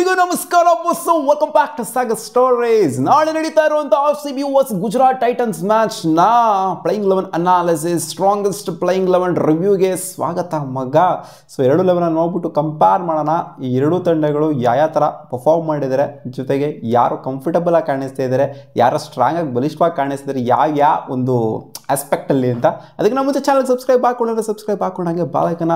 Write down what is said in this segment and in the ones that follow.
ಎಲ್ರಿಗೂ ನಮಸ್ಕಾರ ಬಸ್ಸು, welcome back to Sagar stories. ನಾಳೆ ನಡೀತಾ ಇರುವಂತ RCB versus Gujarat Titans match ನ ಪ್ಲೇಯಿಂಗ್ 11 ಅನಾಲಿಸಿಸ್, ಸ್ಟ್ರಾಂಗೆಸ್ಟ್ ಪ್ಲೇಯಿಂಗ್ 11 ರಿವ್ಯೂಗೆ ಸ್ವಾಗತ ಮಗ. ಸೊ ಎರಡು 11 ನೋಡ್ಬಿಟ್ಟು ಕಂಪೇರ್ ಮಾಡೋಣ. ಈ ಎರಡು ತಂಡಗಳು ಯಾವ ಥರ ಪರ್ಫಾರ್ಮ್ ಮಾಡಿದ್ದಾರೆ, ಜೊತೆಗೆ ಯಾರು ಕಂಫರ್ಟಬಲ್ ಆಗಿ ಕಾಣಿಸ್ತಾ ಇದ್ದಾರೆ, ಯಾರು ಸ್ಟ್ರಾಂಗ್ ಆಗಿ ಬಲಿಷ್ಠವಾಗಿ ಕಾಣಿಸ್ತಿದ್ದಾರೆ, ಯಾವ ಒಂದು ಆಸ್ಪೆಕ್ಟ್ ಅಲ್ಲಿ ಅಂತ. ಅದಕ್ಕೆ ನಾವು ಮುಂಚೆ ಚಾನಲ್ ಸಬ್ಸ್ಕ್ರೈಬ್ ಹಾಕೊಂಡಂಗೆ ಬಾಲಕನ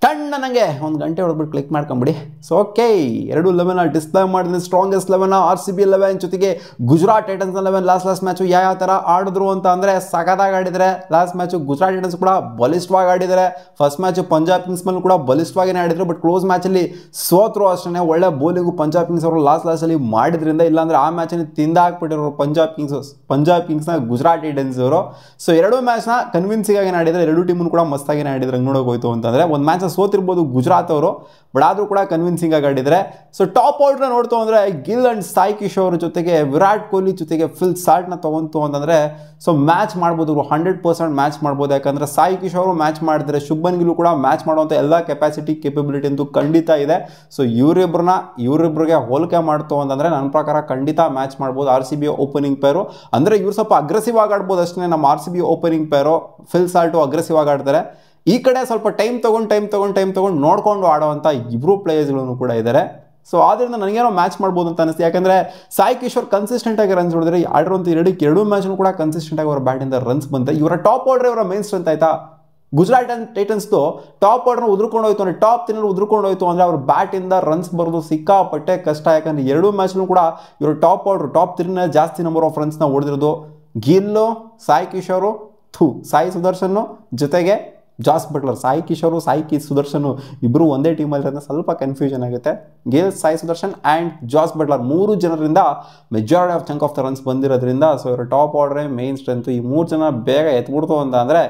ಟಣ್ಣ ನನಗೆ ಒಂದು ಗಂಟೆ ಹೊಡೆದ್ಬಿಟ್ಟು ಕ್ಲಿಕ್ ಮಾಡ್ಕೊಂಬಿಡಿ. ಸೊ ಓಕೆ, ಎರಡು 11 ಡಿಸ್ಪ್ಲೇ ಮಾಡಿದ್ರೆ ಸ್ಟ್ರಾಂಗೆಸ್ಟ್ 11 RCB 11 ಜೊತೆಗೆ ಗುಜರಾತ್ ಟೈಟನ್ಸ್ 11 ಲಾಸ್ಟ್ ಮ್ಯಾಚು ಯಾವ ಥರ ಆಡಿದ್ರು ಅಂತ ಅಂದರೆ ಸಗದಾಗಿ ಆಡಿದರೆ. ಲಾಸ್ಟ್ ಮ್ಯಾಚು ಗುಜರಾತ್ ಟೈಟನ್ಸ್ ಕೂಡ ಬಲಿಷ್ಠವಾಗಿ ಆಡಿದ್ದಾರೆ. ಫಸ್ಟ್ ಮ್ಯಾಚು ಪಂಜಾಬ್ ಕಿಂಗ್ಸ್ ಮೇಲೆ ಕೂಡ ಬಲಿಷ್ಠವಾಗಿಯೇ ಆಡಿದ್ರು, ಬಟ್ ಕ್ಲೋಸ್ ಮ್ಯಾಚಲ್ಲಿ ಸೋತರು ಅಷ್ಟೇ. ಒಳ್ಳೆ ಬೌಲಿಂಗು ಪಂಜಾಬ್ ಕಿಂಗ್ಸ್ ಅವರು ಲಾಸ್ಟಲ್ಲಿ ಮಾಡಿದ್ರಿಂದ, ಇಲ್ಲಾಂದ್ರೆ ಆ ಮ್ಯಾಚನ್ನು ತಿಂದಾಕ್ಬಿಟ್ಟಿರೋರು ಪಂಜಾಬ್ ಕಿಂಗ್ಸ್ನ ಗುಜರಾತ್ ಟೈಟನ್ಸ್ ಅವರು. ಸೊ ಎರಡು ಮ್ಯಾಚ್ನ ಕನ್ವಿನ್ಸಿಂಗ್ ಆಗಿ ಆಡಿದ್ರೆ, ಎರಡು ಟೀಮನ್ನು ಕೂಡ ಮಸ್ತಾಗಿ ಆಡಿದ್ರೆ. ನೋಡೋಕೆ ಹೋಯ್ತು ಅಂತಂದರೆ ಒಂದು ಮ್ಯಾಚ್ ಸೋತಿರ್ಬೋದು ಗುಜರಾತ್ ಅವರು, ಬಟ್ ಆದರೂ ಕೂಡ ಕನ್ವಿನ್ಸಿಂಗ್ ಆಗಿ ಆಡಿದರೆ. ಸೊ ಟಾಪ್ ಆರ್ಡರ್ ನೋಡ್ತು ಅಂದರೆ ಗಿಲ್ ಅಂಡ್ ಸಾಯಿ ಕಿಶೋರ್ ಜೊತೆಗೆ ವಿರಾಟ್ ಕೊಹ್ಲಿ ಜೊತೆಗೆ ಫಿಲ್ ಸಾಲ್ಟ್ನ ತೊಗೊಂತು ಅಂತಂದರೆ ಸೊ ಮ್ಯಾಚ್ ಮಾಡ್ಬೋದು, 100% ಮ್ಯಾಚ್ ಮಾಡ್ಬೋದು. ಯಾಕಂದರೆ ಸಾಯಿ ಕಿಶೋರು ಮ್ಯಾಚ್ ಮಾಡಿದ್ರೆ, ಶುಭ್ಮನ್ ಗಿಲ್ ಕೂಡ ಮ್ಯಾಚ್ ಮಾಡುವಂಥ ಎಲ್ಲ ಕೇಪಬಿಲಿಟಿ ಅಂತೂ ಖಂಡಿತ ಇದೆ. ಸೊ ಇವರಿಬ್ಬರಿಗೆ ಹೋಲಿಕೆ ಮಾಡ್ತು ಅಂತಂದರೆ ನನ್ನ ಪ್ರಕಾರ ಖಂಡಿತ ಮ್ಯಾಚ್ ಮಾಡ್ಬೋದು. RCB ಓಪನಿಂಗ್ ಪೇರು ಅಂದರೆ ಇವ್ರು ಸ್ವಲ್ಪ ಅಗ್ರೆಸಿವ್ ಆಗಿ ಆಡ್ಬೋದು ಅಷ್ಟೇ. ನಮ್ಮ RCB ಓಪನಿಂಗ್ ಪೇರು ಫಿಲ್ ಸಾಲ್ಟು ಅಗ್ರೆಸಿವ್ ಆಗಿ ಆಡ್ತಾರೆ. ಈ ಕಡೆ ಸ್ವಲ್ಪ ಟೈಮ್ ತೊಗೊಂಡು ನೋಡ್ಕೊಂಡು ಆಡೋವಂಥ ಇಬ್ಬರು ಪ್ಲೇಯರ್ಸ್ಗಳನ್ನು ಕೂಡ ಇದ್ದಾರೆ. ಸೊ ಆದ್ದರಿಂದ ನನಗೇನೋ ಮ್ಯಾಚ್ ಮಾಡ್ಬೋದು ಅಂತ ಅನಿಸ್ತು. ಯಾಕಂದರೆ ಸಾಯಿ ಕಿಶೋರ್ ಕನ್ಸಿಸ್ಟೆಂಟಾಗಿ ರನ್ಸ್ ಹೊಡೆದ್ರೆ, ಆಡಿರುವಂಥ ಎರಡು ಮ್ಯಾಚ್ನು ಕೂಡ ಕನ್ಸಿಸ್ಟೆಂಟಾಗಿ ಅವರ ಬ್ಯಾಟಿಂದ ರನ್ಸ್ ಬಂತೆ. ಇವರ ಟಾಪ್ ಆರ್ಡರ್ ಇವರ ಮೇನ್ ಸ್ಟ್ರೆಂತ್ ಆಯಿತಾ. ಗುಜರಾತ್ ಟೈಟನ್ಸ್ದು ಟಾಪ್ ಆರ್ಡರ್ನ ಉದ್ರಕೊಂಡು ಹೋಯ್ತು ಅಂದರೆ, ಟಾಪ್ 3 ಉದ್ರಕೊಂಡು ಹೋಯ್ತು ಅಂದರೆ ಅವ್ರ ಬ್ಯಾಟಿಂದ ರನ್ಸ್ ಬರೋದು ಸಿಕ್ಕಾಪಟ್ಟೆ ಕಷ್ಟ. ಯಾಕಂದರೆ ಎರಡು ಮ್ಯಾಚ್ನು ಕೂಡ ಇವರು ಟಾಪ್ 3 ಜಾಸ್ತಿ ನಂಬರ್ ಆಫ್ ರನ್ಸ್ನ ಹೊಡೆದಿರೋದು. ಗಿಲ್ಲು, ಸಾಯಿ ಕಿಶೋರು, ಸಾಯಿ ಸುದರ್ಶನ್ ಜೊತೆಗೆ ಜಾಸ್ ಬಟ್ಲರ್. ಸಾಯಿ ಕಿಶೋರು, ಸಾಯಿ ಸುದರ್ಶನ್ ಇಬ್ಬರು ಒಂದೇ ಟೀಮಲ್ಲಿ ಸ್ವಲ್ಪ ಕನ್ಫ್ಯೂಷನ್ ಆಗುತ್ತೆ. Gill, Sai Sudharsan and Jos Buttler 3 ಜನರಿಂದ majority of chunk of the runs ಬಂದಿರೋದ್ರಿಂದ ಸೊ ಇವರು ಟಾಪ್ ಆರ್ಡ್ರೇ ಮೇನ್ ಸ್ಟ್ರೆಂತು. ಈ 3 ಜನ ಬೇಗ ಎತ್ಬಿಡ್ತು ಅಂತ ಅಂದರೆ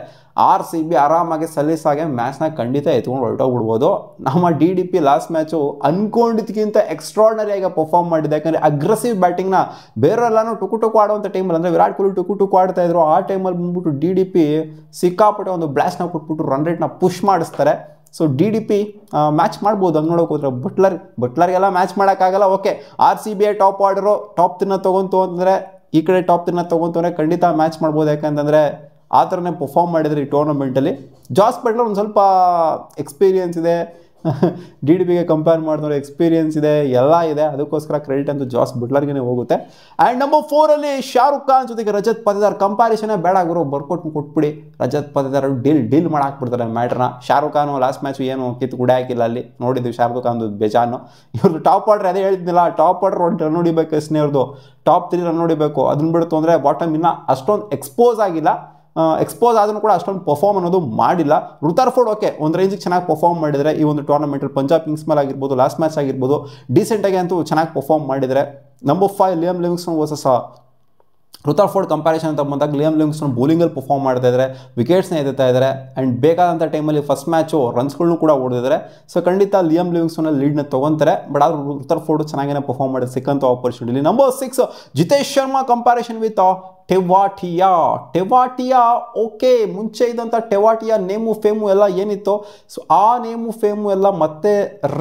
RCB ಆರಾಮಾಗಿ ಸಲೀಸಾಗೆ ಮ್ಯಾಚ್ನ ಖಂಡಿತ ಎತ್ಕೊಂಡು ಹೊರಟೋಗ್ಬಿಡ್ಬೋದು. ನಮ್ಮ DDP ಲಾಸ್ಟ್ ಮ್ಯಾಚು ಅನ್ಕೊಂಡಿದ್ದಕ್ಕಿಂತ ಎಕ್ಸ್ಟ್ರಾರ್ಡನರಿಯಾಗಿ ಪರ್ಫಾರ್ಮ್ ಮಾಡಿದೆ. ಯಾಕಂದರೆ ಅಗ್ರೆಸಿವ್ ಬ್ಯಾಟಿಂಗ್ನ ಬೇರೆಲ್ಲಾನು ಟುಕು ಆಡುವಂಥ ಟೈಮಲ್ಲಿ, ಅಂದರೆ ವಿರಾಟ್ ಕೊಹ್ಲಿ ಟುಕು ಆಡ್ತಾ ಇದ್ರು, ಆ ಟೈಮಲ್ಲಿ ಬಂದ್ಬಿಟ್ಟು DDP ಸಿಕ್ಕಾಪಟ್ಟೆ ಒಂದು ಬ್ಲಾಸ್ಟ್ನ ಕೊಟ್ಬಿಟ್ಟು ರನ್ ರೇಟ್ನ ಪುಷ್ ಮಾಡಿಸ್ತಾರೆ. ಸೊ DDP ಮ್ಯಾಚ್ ಮಾಡ್ಬೋದು. ಹಂಗೆ ನೋಡೋಕೆ ಹೋದ್ರೆ ಬಟ್ಲರ್ಗೆಲ್ಲ ಮ್ಯಾಚ್ ಮಾಡೋಕ್ಕಾಗಲ್ಲ. Okay, RCB top order top 3 ತೊಗೊಂತು ಅಂತಂದರೆ, ಈ ಕಡೆ ಟಾಪ್ 3 ತೊಗೊಂತು ಅಂದರೆ ಖಂಡಿತ ಮ್ಯಾಚ್ ಮಾಡ್ಬೋದು. ಯಾಕಂತಂದರೆ ಆ ಥರನೇ ಪರ್ಫಾರ್ಮ್ ಮಾಡಿದರೆ ಈ ಟೂರ್ನಮೆಂಟಲ್ಲಿ. ಜಾಸ್ ಬಟ್ಲರ್ ಒಂದು ಸ್ವಲ್ಪ ಎಕ್ಸ್ಪೀರಿಯನ್ಸ್ ಇದೆ, DDPಗೆ ಕಂಪೇರ್ ಮಾಡಿದ್ರೆ ಎಕ್ಸ್ಪೀರಿಯನ್ಸ್ ಇದೆ, ಎಲ್ಲ ಇದೆ. ಅದಕ್ಕೋಸ್ಕರ ಕ್ರೆಡಿಟ್ ಅಂತೂ ಜಾಸ್ ಬಟ್ಲರ್ಗೆ ಹೋಗುತ್ತೆ. ಆ್ಯಂಡ್ ನಂಬರ್ 4 ಶಾರುಖ್ ಖಾನ್ ಜೊತೆಗೆ ರಜತ್ ಪತಿದಾರ್. ಕಂಪ್ಯಾರಿಸನೇ ಬೇಡ ಗುರು, ಕೊಟ್ಬಿಡಿ. ರಜತ್ ಪತಿದಾರ್ ಡೀಲ್ ಮಾಡಾಕ್ಬಿಡ್ತಾರೆ ಮ್ಯಾಟ್ರನ್ನ. ಶಾರುಖ್ ಖಾನ್ ಲಾಸ್ಟ್ ಮ್ಯಾಚು ಏನು ಕಿತ್ತು ಗುಡಿ ಹಾಕಿಲ್ಲ, ಅಲ್ಲಿ ನೋಡಿದ್ವಿ ಶಾರುಖ್ ಖಾನ್ದು ಬೇಜಾನು. ಇವ್ರದ್ದು ಟಾಪ್ ಆರ್ಡರ್ ಅದೇ ಹೇಳ್ತಿದ್ದಿಲ್ಲ, ಟಾಪ್ ಆರ್ಡರ್ ರನ್ ಹೊಡಿಬೇಕು ಅಷ್ಟೇ, ಅವ್ರದ್ದು ಟಾಪ್ 3 ರನ್ ಹೊಡಿಬೇಕು. ಅದನ್ನ ಬಿಡ್ತು ಅಂದರೆ ಬಾಟಮ್ ಇನ್ನೂ ಅಷ್ಟೊಂದು ಎಕ್ಸ್ಪೋಸ್ ಆಗಿಲ್ಲ. ಎಕ್ಸ್ಪೋಸ್ ಆದ್ರೂ ಕೂಡ ಅಷ್ಟೊಂದು ಪರ್ಫಾರ್ಮ್ ಅನ್ನೋದು ಮಾಡಿಲ್ಲ. ರುತರ್ಫೋರ್ಡ್ ಓಕೆ, ಒಂದು ರೇಂಜಿಗೆ ಚೆನ್ನಾಗಿ ಪರ್ಫಾರ್ಮ್ ಮಾಡಿದರೆ ಈ ಒಂದು ಟೂರ್ನಮೆಂಟಲ್ಲಿ. ಪಂಜಾಬ್ ಕಿಂಗ್ಸ್ ಮೇಲೆ ಆಗಿರ್ಬೋದು, ಲಾಸ್ಟ್ ಮ್ಯಾಚ್ ಆಗಿರ್ಬೋದು, ಡೀಸೆಂಟಾಗಿ ಅಂತೂ ಚೆನ್ನಾಗಿ ಪರ್ಫಾರ್ಮ್ ಮಾಡಿದರೆ. Number 5 Liam Livingstone versus Rutherford comparison ಅಂತ ಬಂದಾಗ ಲಿಯಾಮ್ ಲಿವಿಂಗ್ಸ್ಟನ್ ಬೌಲಿಂಗಲ್ಲಿ ಪರ್ಫಾರ್ಮ್ ಮಾಡ್ತಾ ಇದ್ದಾರೆ, ವಿಕೆಟ್ಸ್ನ ಎತ್ತಾ ಇದ್ದಾರೆ. ಆ್ಯಂಡ್ ಬೇಕಾದಂಥ ಟೈಮಲ್ಲಿ ಫಸ್ಟ್ ಮ್ಯಾಚು ರನ್ಸ್ಗಳನ್ನು ಕೂಡ ಹೊಡೆದಿದ್ದಾರೆ. ಸೊ ಖಂಡಿತ ಲಿಯಾಮ್ ಲಿವಿಂಗ್ಸ್ಟನ್ ಲೀಡ್ನ ತೊಗೊತಾರೆ. ಬಟ್ ಆದರೂ ರುತರ್ಫೋರ್ಡ್ ಚೆನ್ನಾಗೇ ಪರ್ಫಾರ್ಮ್ ಮಾಡಿದ ಸಿಕ್ಕಂಥ opportunity. Number 6 Jitesh Sharma comparison with Tewatia. Okay, ಮುಂಚೆ ಇದ್ದಂಥ ಟೆವಾಟಿಯಾ ನೇಮು ಫೇಮು ಎಲ್ಲ ಏನಿತ್ತು, ಸೊ ಆ ನೇಮು ಫೇಮು ಎಲ್ಲ ಮತ್ತೆ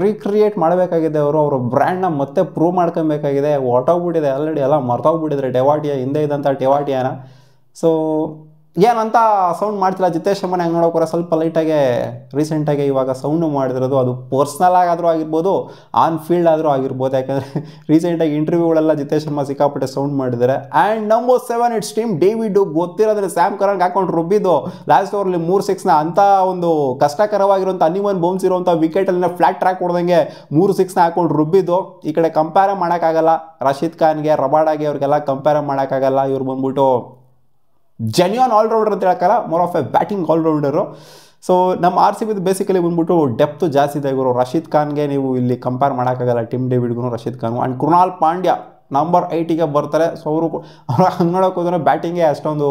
ರೀಕ್ರಿಯೇಟ್ ಮಾಡಬೇಕಾಗಿದೆ. ಅವರ ಬ್ರ್ಯಾಂಡ್ನ ಮತ್ತೆ ಪ್ರೂವ್ ಮಾಡ್ಕೊಬೇಕಾಗಿದೆ. ಹೊರಟೋಗ್ಬಿಟ್ಟಿದೆ ಆಲ್ರೆಡಿ, ಎಲ್ಲ ಮರ್ತೋಗ್ಬಿಟ್ಟಿದ್ರೆ ಟೆವಾಟಿಯಾ, ಹಿಂದೆ ಇದ್ದಂಥ ಟೆವಾಟಿಯಾನ. ಸೊ ಏನಂತ ಸೌಂಡ್ ಮಾಡ್ತಿಲ್ಲ ಜಿತೇಶ್ ಶರ್ಮನ. ಹೆಂಗೆ ನೋಡೋಕೆ ಸ್ವಲ್ಪ ಲೈಟಾಗೆ ರೀಸೆಂಟಾಗಿ ಇವಾಗ ಸೌಂಡು ಮಾಡಿದಿರೋದು, ಅದು ಪರ್ಸ್ನಲ್ ಆಗಾದರೂ ಆಗಿರ್ಬೋದು, ಆನ್ ಫೀಲ್ಡ್ ಆದರೂ ಆಗಿರ್ಬೋದು. ಯಾಕಂದರೆ ರೀಸೆಂಟಾಗಿ ಇಂಟರ್ವ್ಯೂಗಳೆಲ್ಲ ಜಿತೇಶ್ ಶರ್ಮಾ ಸಿಕ್ಕಾಪಟ್ಟೆ ಸೌಂಡ್ ಮಾಡಿದ್ದಾರೆ. And number 7 it's Tim David. ಗೊತ್ತಿರೋದ್ರೆ ಸ್ಯಾಮ್ ಕರನ್ಗೆ ಹಾಕೊಂಡು ರುಬ್ಬಿದ್ದು ಲಾಸ್ಟ್ ಓವರಲ್ಲಿ 3 6ನ ಅಂಥ ಒಂದು ಕಷ್ಟಕರವಾಗಿರುವಂಥ ಅನ್ಇವನ್ ಬೌನ್ಸ್ ಇರುವಂಥ ವಿಕೆಟಲ್ಲಿ ಫ್ಲಾಟ್ ಟ್ರ್ಯಾಕ್ ಹೊಡೆದಂಗೆ 3 6ನ ಹಾಕೊಂಡು ರುಬ್ಬಿದ್ದು. ಈ ಕಡೆ ಕಂಪೇರ್ ಮಾಡೋಕ್ಕಾಗಲ್ಲ ರಶೀದ್ ಖಾನ್ಗೆ, ರಬಾಡಾಗೆ, ಅವ್ರಿಗೆಲ್ಲ ಕಂಪೇರ್ ಮಾಡೋಕ್ಕಾಗಲ್ಲ. ಇವ್ರು ಬಂದ್ಬಿಟ್ಟು ಜೆನ್ಯೂನ್ ಆಲ್ರೌಂಡರ್ ಅಂತ ಹೇಳಕ್ಕಲ್ಲ, more of a batting allrounder. So ನಮ್ಮ RCB ಬೇಸಿಕಲಿ ಬಂದ್ಬಿಟ್ಟು ಡೆಪ್ತು ಜಾಸ್ತಿ ಇದೆ ಇವರು. ರಶೀದ್ ಖಾನ್ಗೆ ನೀವು ಇಲ್ಲಿ ಕಂಪೇರ್ ಮಾಡೋಕ್ಕಾಗಲ್ಲ, ಟಿಮ್ ಡೇವಿಡ್ಗೂ ರಶೀದ್ ಖಾನ್ಗೂ. ಆ್ಯಂಡ್ ಕೃಣಾಲ್ ಪಾಂಡ್ಯ ನಂಬರ್ 8ಗೆ ಬರ್ತಾರೆ. ಸೊ ಅವರು ಹಂಗೆ ನೋಡೋಕೆ ಹೋದ್ರೆ ಬ್ಯಾಟಿಂಗ್ಗೆ ಅಷ್ಟೊಂದು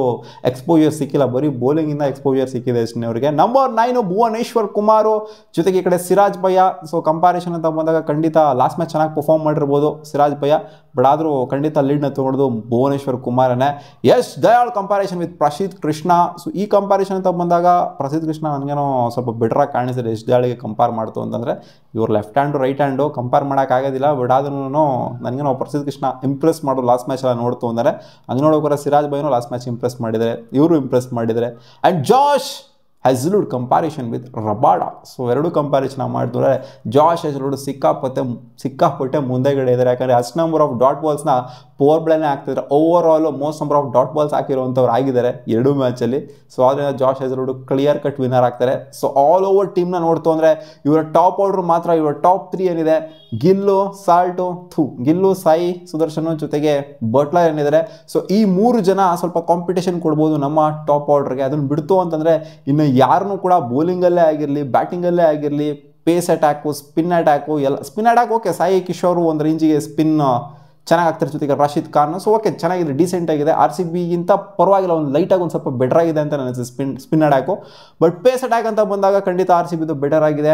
ಎಕ್ಸ್ಪೋಜರ್ ಸಿಕ್ಕಿಲ್ಲ, ಬರೀ ಬೌಲಿಂಗಿಂದ ಎಕ್ಸ್ಪೋಜರ್ ಸಿಕ್ಕಿದೆ ಅಷ್ಟೇ ಅವರಿಗೆ. ನಂಬರ್ 9 ಭುವನೇಶ್ವರ್ ಕುಮಾರ್, ಜೊತೆಗೆ ಈ ಕಡೆ ಸಿರಾಜ್ ಭಯ್ಯ. ಸೊ ಕಂಪ್ಯಾರಿಸನ್ ಅಂತ ಬಂದಾಗ ಖಂಡಿತ ಲಾಸ್ಟ್ ಮ್ಯಾಚ್ ಚೆನ್ನಾಗಿ ಪರ್ಫಾರ್ಮ್ ಮಾಡಿರ್ಬೋದು ಸಿರಾಜ್ ಭಯ್ಯ, ಬಟ್ ಆದರೂ ಖಂಡಿತ ಲೀಡ್ನ ತೊಗೊಳೋದು ಭುವನೇಶ್ವರ್ ಕುಮಾರನೇ. ಯಶ್ ದಯಾಳ್ ಕಂಪ್ಯಾರಿಸನ್ ವಿತ್ ಪ್ರಸಿದ್ಧ ಕೃಷ್ಣ. ಸೊ ಈ ಕಂಪ್ಯಾರಿಸನ್ ಅಂತ ಬಂದಾಗ ಪ್ರಸಿದ್ಧ ಕೃಷ್ಣ ನನಗೇನೋ ಸ್ವಲ್ಪ ಬೆಟರಾಗಿ ಕಾಣಿಸಿದೆ ಯಶ್ ದಯಾಳಿಗೆ ಕಂಪೇರ್ ಮಾಡ್ತು ಅಂತಂದರೆ. ಇವ್ರು left hand right hand compare ಮಾಡೋಕ್ಕಾಗೋದಿಲ್ಲ, ಬಟ್ ಆದ್ರೂ ನನಗೇನೋ ಪ್ರಸಿದ್ಧ ಕೃಷ್ಣ ಇಂಪ್ರೆಸ್ ಮಾಡೋದು ಲಾಸ್ಟ್ ಮ್ಯಾಚ್ ಎಲ್ಲ ನೋಡ್ತು ಅಂದರೆ. ಹಂಗೆ ನೋಡೋಕೆ ಸಿರಾಜ್ ಭಯ್ಯನೂ ಲಾಸ್ಟ್ ಮ್ಯಾಚ್ ಇಂಪ್ರೆಸ್ ಮಾಡಿದರೆ, ಇವರು ಇಂಪ್ರೆಸ್ ಮಾಡಿದರೆ. And Josh Hazlewood comparison with Rabada. So ಎರಡು ಕಂಪ್ಯಾರಿಸನ್ ಮಾಡಿದ್ರೆ ಜಾಶ್ ಹೆಜ್ಲುಡ್ ಸಿಕ್ಕಾಪಟ್ಟೆ ಮುಂದೆಗಡೆ ಇದ್ದಾರೆ. ಯಾಕಂದರೆ ಅಷ್ಟು ನಂಬರ್ ಆಫ್ ಡಾಟ್ ಬಾಲ್ಸ್ನ ಪವರ್ ಪ್ಲೇನೇ ಆಗ್ತಿದ್ದಾರೆ. Overall most number of dot balls ಹಾಕಿರುವಂಥವ್ರು ಆಗಿದ್ದಾರೆ ಎರಡು ಮ್ಯಾಚಲ್ಲಿ. ಸೊ ಅದರಿಂದ ಜಾಶ್ ಹೆಜ್ಲುಡ್ ಕ್ಲಿಯರ್ ಕಟ್ ವಿನ್ನರ್ ಆಗ್ತಾರೆ. ಸೊ ಆಲ್ ಓವರ್ ಟೀಮ್ನ ನೋಡ್ತು ಅಂದರೆ ಇವರ ಟಾಪ್ ಆರ್ಡರ್ ಮಾತ್ರ, ಇವರ ಟಾಪ್ 3 ಏನಿದೆ ಗಿಲ್ಲು, ಗಿಲ್ಲು, ಸಾಯಿ ಸುದರ್ಶನ್ ಜೊತೆಗೆ ಬಟ್ಲರ್ ಏನಿದ್ದಾರೆ. ಸೊ ಈ 3 ಜನ ಸ್ವಲ್ಪ ಕಾಂಪಿಟೇಷನ್ ಕೊಡ್ಬೋದು ನಮ್ಮ ಟಾಪ್ ಆರ್ಡರ್ಗೆ. ಅದನ್ನು ಬಿಡ್ತು ಅಂತಂದರೆ ಇನ್ನು ಯಾರನ್ನೂ ಕೂಡ ಬೌಲಿಂಗಲ್ಲೇ ಆಗಿರಲಿ ಬ್ಯಾಟಿಂಗಲ್ಲೇ ಆಗಿರಲಿ, ಪೇಸ್ ಅಟ್ಯಾಕು, ಸ್ಪಿನ್ ಅಟ್ಯಾಕು ಎಲ್ಲ. ಸ್ಪಿನ್ ಅಟ್ಯಾಕ್ ಓಕೆ, ಸಾಯಿ ಕಿಶೋರು ಒಂದು ರೇಂಜಿಗೆ ಸ್ಪಿನ್ ಚೆನ್ನಾಗಿ ಆಗ್ತಾರೆ, ಜೊತೆಗೆ ರಾಶಿದ್ ಖಾನ್. ಸೊ ಓಕೆ, ಚೆನ್ನಾಗಿದೆ, ಡೀಸೆಂಟ್ ಆಗಿದೆ. RCBಗಿಂತ ಪರವಾಗಿಲ್ಲ, ಒಂದು ಲೈಟಾಗಿ ಒಂದು ಸ್ವಲ್ಪ ಬೆಟರ್ ಆಗಿದೆ ಅಂತ ನನಗೆ spin attack. But pace attack ಅಂತ ಬಂದಾಗ ಖಂಡಿತ RCBದು ಬೆಟರ್ ಆಗಿದೆ.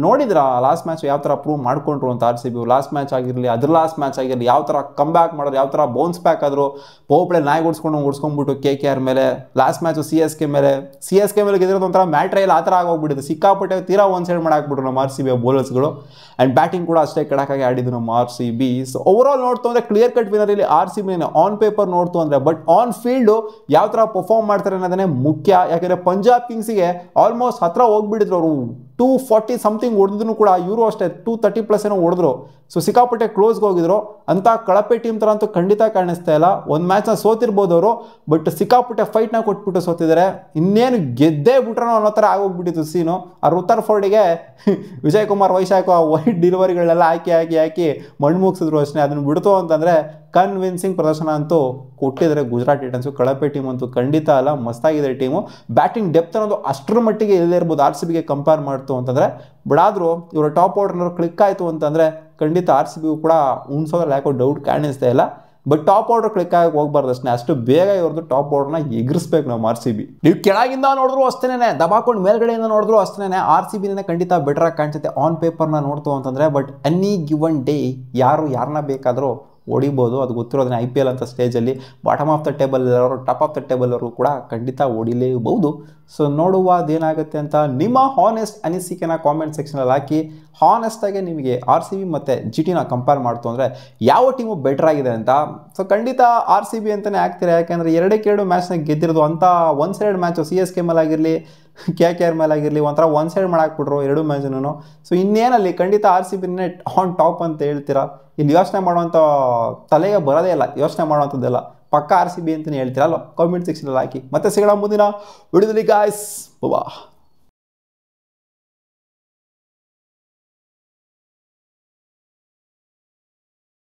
ನೋಡಿದ್ರ ಲಾಸ್ಟ್ ಮ್ಯಾಚ್ ಯಾವ ಥರ ಪ್ರೂವ್ ಮಾಡ್ಕೊಂಡ್ರು ಅಂತ RCB. ಲಾಸ್ಟ್ ಮ್ಯಾಚ್ ಆಗಿರಲಿ, ಅದ್ರ ಲಾಸ್ಟ್ ಮ್ಯಾಚ್ ಆಗಿರಲಿ, ಯಾವ ಥರ ಕಮ್ ಬ್ಯಾಕ್ ಮಾಡೋರು, ಯಾವ ಥರ ಬೌನ್ಸ್ ಬ್ಯಾಕ್ ಆದರು. ಪವರ್ ಪ್ಲೇ ನಾಯಿ ಓಡಿಸ್ಕೊಂಡ್ಬಿಟ್ಟು KKR ಮೇಲೆ. ಲಾಸ್ಟ್ ಮ್ಯಾಚು CSK ಮೇಲೆ ಗೆದ್ದಿರೋದು ಒಂಥರ ಮ್ಯಾಟ್ರೇ ಇಲ್ಲ, ಆ ಥರ ಆಗೋಗ್ಬಿಟ್ಟಿದೆ. ಸಿಕ್ಕಾಪಟ್ಟೆ ತೀರಾ ಒಂದು ಸೈಡ್ ಮಾಡಾಕ್ಬಿಟ್ರು ನಮ್ಮ RCB ಬೌಲರ್ಸ್ಗಳು. ಆ್ಯಂಡ್ ಬ್ಯಾಟಿಂಗ್ ಕೂಡ ಅಷ್ಟೇ ಕೆಡಕಾಗಿ ಆಡಿದ್ದು ನಮ್ಮ RCB. ಸೊ ಓವರಾಲ್ ನೋಡ್ತು ಅಂದರೆ ಕ್ಲಿಯರ್ ಕಟ್ ವಿನ್ನರ್ ಇಲ್ಲಿ RCB ಆನ್ ಪೇಪರ್ ನೋಡ್ತು ಅಂದರೆ. ಬಟ್ ಆನ್ ಫೀಲ್ಡು ಯಾವ ಥರ ಪರ್ಫಾರ್ಮ್ ಮಾಡ್ತಾರೆ ಅನ್ನೋದೇ ಮುಖ್ಯ. ಯಾಕೆಂದರೆ ಪಂಜಾಬ್ ಕಿಂಗ್ಸಿಗೆ ಆಲ್ಮೋಸ್ಟ್ ಹತ್ರ ಹೋಗ್ಬಿಟ್ಟಿದ್ರು ಅವರು. 240 ಸಮಥಿಂಗ್ ಹೊಡೆದ್ರು ಕೂಡ, ಇವರು ಅಷ್ಟೇ 230+ ಏನೋ ಹೊಡೆದ್ರು. ಸೊ ಸಿಕ್ಕಾಪಟ್ಟೆ ಕ್ಲೋಸ್ಗೆ ಹೋಗಿದ್ರು. ಅಂಥ ಕಳಪೆ ಟೀಮ್ ಥರ ಅಂತೂ ಖಂಡಿತ ಕಾಣಿಸ್ತಾ ಇಲ್ಲ. ಒಂದು ಮ್ಯಾಚ್ನ ಸೋತಿರ್ಬೋದು ಅವರು, ಬಟ್ ಸಿಕ್ಕಾಪಟ್ಟೆ ಫೈಟ್ನ ಕೊಟ್ಬಿಟ್ಟು ಸೋತಿದ್ದಾರೆ. ಇನ್ನೇನು ಗೆದ್ದೇ ಬಿಟ್ರೋ ಅನ್ನೋ ಥರ ಆಗೋಗ್ಬಿಟ್ಟಿತ್ತು ಸೀನು. ಆ ರುತರ್ಫೋರ್ಡಿಗೆ ವಿಜಯ್ ಕುಮಾರ್ ವೈಶಾಖ ವೈಟ್ ಡೆಲಿವರಿಗಳನ್ನೆಲ್ಲ ಹಾಕಿ ಮಣ್ಣು ಮುಗಿಸಿದ್ರು ಅಷ್ಟೇ. ಅದನ್ನು ಬಿಡ್ತು ಅಂತಂದರೆ ಕನ್ವಿನ್ಸಿಂಗ್ ಪ್ರದರ್ಶನ ಅಂತೂ ಕೊಟ್ಟಿದ್ದಾರೆ ಗುಜರಾತ್ ಟೈಟನ್ಸು. ಕಳಪೆ ಟೀಮ್ ಅಂತೂ ಖಂಡಿತ ಅಲ್ಲ, ಮಸ್ತಾಗಿದೆ ಟೀಮು. ಬ್ಯಾಟಿಂಗ್ ಡೆಪ್ತ್ ಅನ್ನೋದು ಅಷ್ಟರ ಮಟ್ಟಿಗೆ ಇಲ್ಲದೇ ಇರ್ಬೋದು RCBಗೆ ಕಂಪೇರ್ ಮಾಡ್ತು ಅಂತಂದರೆ. ಬಟ್ ಆದರೂ ಇವರ ಟಾಪ್ ಆರ್ಡರ್ ಕ್ಲಿಕ್ ಆಯಿತು ಅಂತಂದರೆ ಖಂಡಿತ RCBಗೂ ಕೂಡ ಉಣ್ಸೋದ್ರಲ್ಲಿ ಯಾಕೋ ಡೌಟ್ ಕಾಣಿಸ್ತಾ ಇಲ್ಲ. ಬಟ್ ಟಾಪ್ ಆರ್ಡರ್ ಕ್ಲಿಕ್ ಆಗಿ ಹೋಗ್ಬಾರ್ದು ಅಷ್ಟೇ, ಅಷ್ಟು ಬೇಗ ಇವ್ರದ್ದು ಟಾಪ್ ಆರ್ಡರ್ನ ಎಗರಿಸ್ಬೇಕು ನಮ್ಮ RCB. ನೀವು ಕೆಳಗಿಂದ ನೋಡಿದ್ರು ಅಷ್ಟೇನೆ, ದಬಾಕೊಂಡು ಮೇಲ್ಗಡೆಯಿಂದ ನೋಡಿದ್ರು ಅಷ್ಟೇನೆ RCBನೇ ಖಂಡಿತ ಬೆಟರಾಗಿ ಕಾಣಿಸುತ್ತೆ ಆನ್ ಪೇಪರ್ನ ನೋಡ್ತು ಅಂತಂದರೆ. ಬಟ್ ಎನಿ ಗಿವನ್ ಡೇ ಯಾರನ್ನ ಬೇಕಾದರೂ ಹೊಡಿಬೋದು, ಅದು ಗೊತ್ತಿರೋದನ್ನ IPL ಅಂತ ಸ್ಟೇಜಲ್ಲಿ ಬಾಟಮ್ ಆಫ್ ದ ಟೇಬಲ್ ಇರೋರು, ಟಾಪ್ ಆಫ್ ದ ಟೇಬಲ್ ಅವರು ಕೂಡ ಖಂಡಿತ ಹೊಡಿಲೇಬಹುದು. ಸೊ ನೋಡುವ ಅದೇನಾಗುತ್ತೆ ಅಂತ ನಿಮ್ಮ ಹಾನೆಸ್ಟ್ ಅನಿಸಿಕೆನ ಕಾಮೆಂಟ್ ಸೆಕ್ಷನಲ್ಲಿ ಹಾಕಿ. ಹಾನೆಸ್ಟಾಗಿ ನಿಮಗೆ RCB ಮತ್ತು GTನ ಕಂಪೇರ್ ಮಾಡ್ತು ಅಂದರೆ ಯಾವ ಟೀಮು ಬೆಟರ್ ಆಗಿದೆ ಅಂತ. ಸೊ ಖಂಡಿತ RCB ಅಂತಲೇ ಆಗ್ತೀರಾ, ಯಾಕೆಂದರೆ 2 ಮ್ಯಾಚ್ನಾಗ ಗೆದ್ದಿರೋದು. ಅಂಥ one side match CSK ಮೇಲಾಗಿರಲಿ KKR ಮೇಲಾಗಿರಲಿ ಒಂಥರ ಒನ್ ಸೈಡ್ ಮಾಡಾಕ್ಬಿಟ್ರು 2 ಮ್ಯಾಚನ್ನು. ಸೊ ಇನ್ನೇನಲ್ಲಿ ಖಂಡಿತ RCBನೇ ಆನ್ ಟಾಪ್ ಅಂತ ಹೇಳ್ತೀರಾ. ಇಲ್ಲಿ ಯೋಚನೆ ಮಾಡುವಂಥ ತಲೆಗೆ ಬರೋದೇ ಇಲ್ಲ, ಯೋಚನೆ ಮಾಡುವಂಥದ್ದೆಲ್ಲ ಪಕ್ಕ RCB ಅಂತಲೇ ಹೇಳ್ತೀರಲ್ವ. ಕಾಮೆಂಟ್ ಸೆಕ್ಷನಲ್ಲಿ ಹಾಕಿ. ಮತ್ತೆ ಸಿಗೋಣ ಮುಂದಿನ ವಿಡಿಯೋದಲ್ಲಿ ಗಾಯ್ಸ್. ಬಾ.